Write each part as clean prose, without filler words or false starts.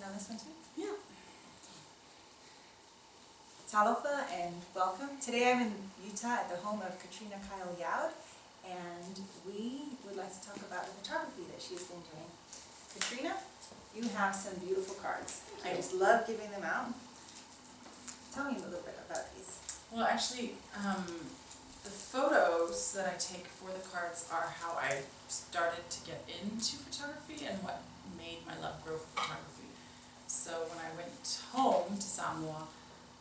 on this one too? Yeah. Talofa and welcome. Today I'm in Utah at the home of Katrina Keil Youd, and we would like to talk about the photography that she's been doing. Katrina, you have some beautiful cards. I just love giving them out. Tell me a little bit about these. Well, actually, the photos that I take for the cards are how I started to get into photography and what made my love grow for photography. So when I went home to Samoa,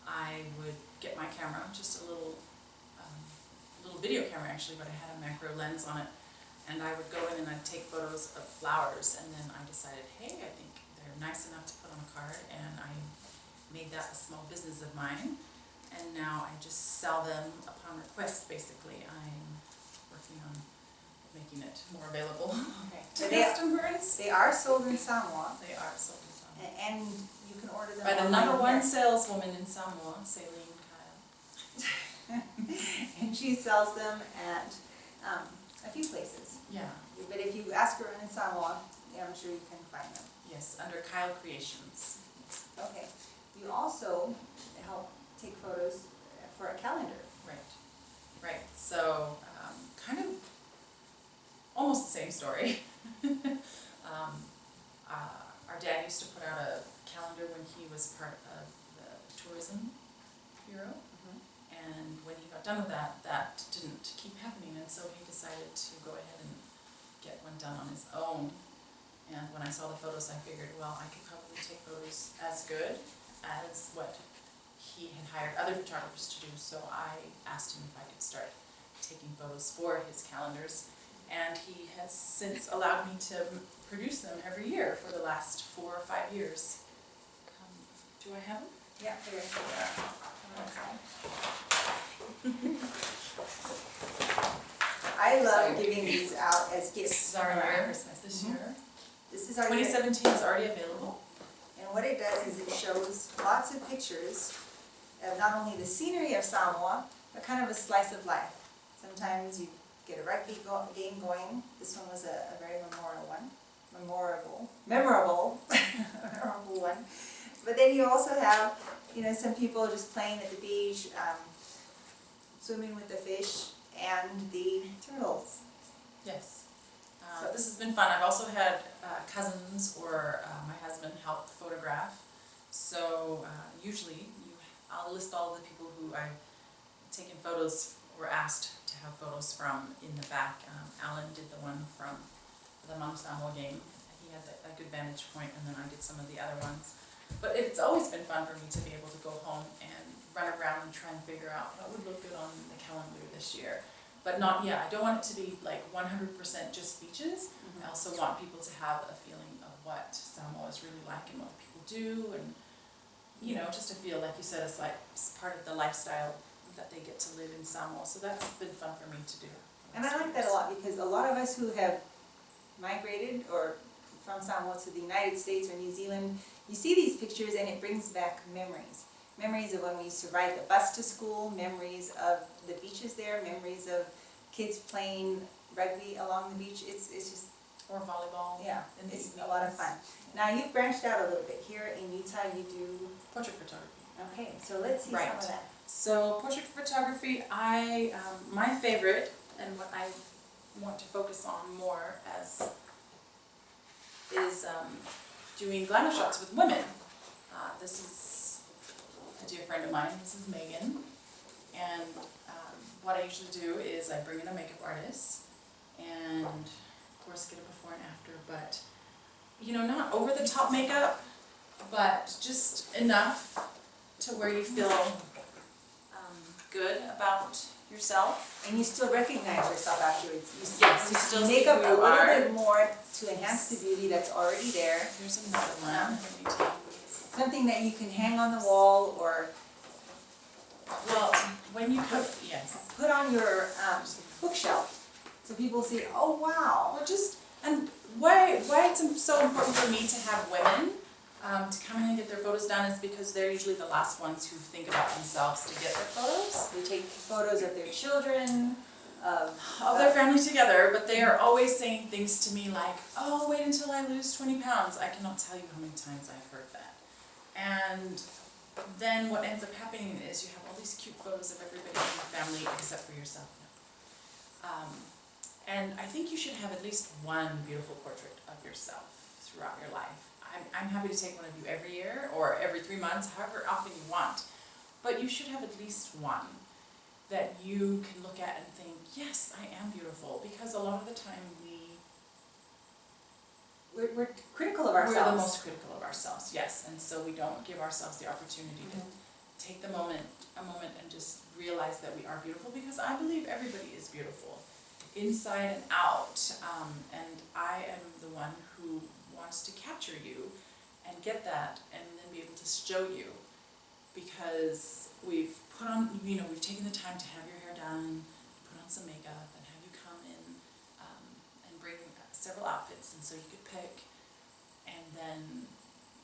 I would get my camera, just a little video camera actually, but I had a macro lens on it, and I would go in and I'd take photos of flowers, and then I decided, hey, I think they're nice enough to put on a card, and I made that a small business of mine, and now I just sell them upon request. Basically, I'm working on making it more available to customers. They are sold in Samoa. They are sold in Samoa. And you can order them by the online #1 here. saleswoman in Samoa, Katrina Keil. And she sells them at a few places. Yeah. But if you ask her in Samoa, yeah, I'm sure you can find them. Yes, under Keil Creations. Okay. You also help take photos for a calendar. Right. Right. So, kind of almost the same story. Our dad used to put out a calendar when he was part of the tourism bureau. And when he got done with that, that didn't keep happening, and so he decided to go ahead and get one done on his own. And when I saw the photos, I figured, well, I could probably take photos as good as what he had hired other photographers to do, so I asked him if I could start taking photos for his calendars, and he has since allowed me to produce them every year for the last 4 or 5 years. Do I have them? Yeah, here. I love giving these out as gifts. This is our year, Christmas this year. This is our 2017 is already available. And what it does is it shows lots of pictures of not only the scenery of Samoa, but kind of a slice of life. Sometimes you get a rugby game going. This one was a very memorable one. But then you also have, some people just playing at the beach, swimming with the fish and the turtles. Yes. So this has been fun. I've also had cousins or my husband help photograph. So usually I'll list all the people who I've taken photos or asked to have photos from in the back. Alan did the one from the Mount Samoa game. He had a good vantage point, and then I did some of the other ones. But it's always been fun for me to be able to go home and run around and try and figure out what would look good on the calendar this year. But I don't want it to be like 100% just beaches. I also want people to have a feeling of what Samoa is really like and what people do, and just to feel, like you said, it's like part of the lifestyle that they get to live in Samoa. So that's been fun for me to do. And I like that a lot, because a lot of us who have migrated or from Samoa to the United States or New Zealand, you see these pictures and it brings back memories. Memories of when we used to ride the bus to school, memories of the beaches there, memories of kids playing rugby along the beach. It's just... Or volleyball. Yeah, it's a lot of fun. Now you've branched out a little bit. Here in Utah you do... Portrait photography. Okay, so let's see some of that. So portrait photography, my favorite, and what I want to focus on more is doing glamour shots with women. This is a dear friend of mine. This is Megan, and what I usually do is I bring in a makeup artist, and of course get a before and after, but not over the top makeup, but just enough to where you feel good about yourself. And you still recognize yourself afterwards. Yes, you still see make up who a you little are. bit more to enhance the beauty that's already there. Here's another one. Let me take Something that you can hang on the wall or Well, when you put, put on your bookshelf, so people see, oh wow. or just, and why it's so important for me to have women to come in and get their photos done is because they're usually the last ones who think about themselves to get their photos. They take photos of their children, of their family together, but they are always saying things to me like, oh, wait until I lose 20 pounds. I cannot tell you how many times I've heard that. And then what ends up happening is you have all these cute photos of everybody in your family except for yourself. And I think you should have at least one beautiful portrait of yourself throughout your life. I'm happy to take one of you every year or every 3 months, however often you want. But you should have at least one that you can look at and think, yes, I am beautiful. Because a lot of the time we're critical of ourselves. we're the most critical of ourselves, yes. And so we don't give ourselves the opportunity to take a moment and just realize that we are beautiful, because I believe everybody is beautiful, inside and out. And I am the one who wants to capture you and get that and then be able to show you, because we've put on, we've taken the time to have your hair done, put on some makeup, and have you come in and bring several outfits, and so you could pick and then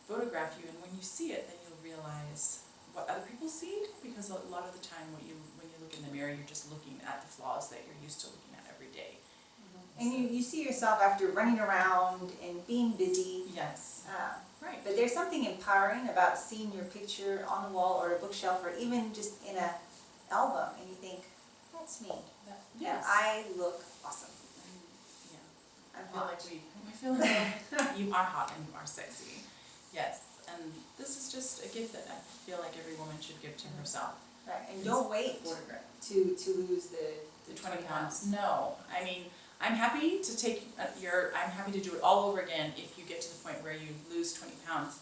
photograph you. And when you see it, then you'll realize what other people see, because a lot of the time when you look in the mirror, you're just looking at the flaws that you're used to looking at every day. And you see yourself after running around and being busy. Yes. Right. But there's something empowering about seeing your picture on the wall or a bookshelf or even just in an album, and you think, that's me. Yes. And I look awesome. Yeah. I'm I feel hot. like you are hot and you are sexy. Yes. And this is just a gift that I feel like every woman should give to herself. Right, and don't wait to lose the 20 pounds. No, I mean, I'm happy to take I'm happy to do it all over again if you get to the point where you lose 20 pounds.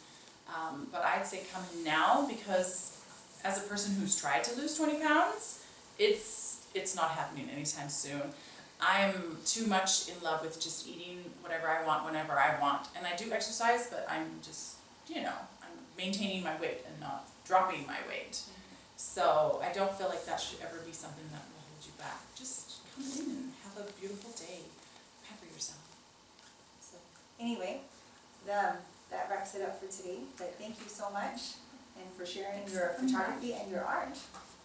But I'd say come in now, because as a person who's tried to lose 20 pounds, it's not happening anytime soon. I'm too much in love with just eating whatever I want, whenever I want. And I do exercise, but I'm just, I'm maintaining my weight and not dropping my weight. So I don't feel like that should ever be something that will hold you back. Just come in and have a beautiful day. Pamper yourself. So anyway, that wraps it up for today. But thank you so much, and for sharing your photography and your art.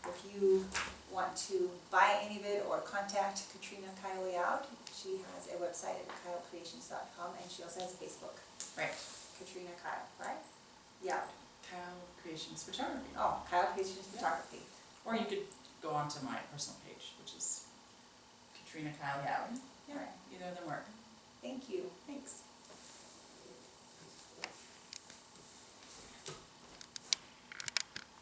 If you want to buy any of it or contact Katrina Keil Youd, she has a website at keilcreations.com, and she also has a Facebook. Right. Katrina Keil, right? Youd. Keil Creations Photography. Oh, Keil Creations Photography. Or you could go on to my personal page, which is Katrina Keil Youd. Yeah, Right. either of them work. Thank you. Thanks.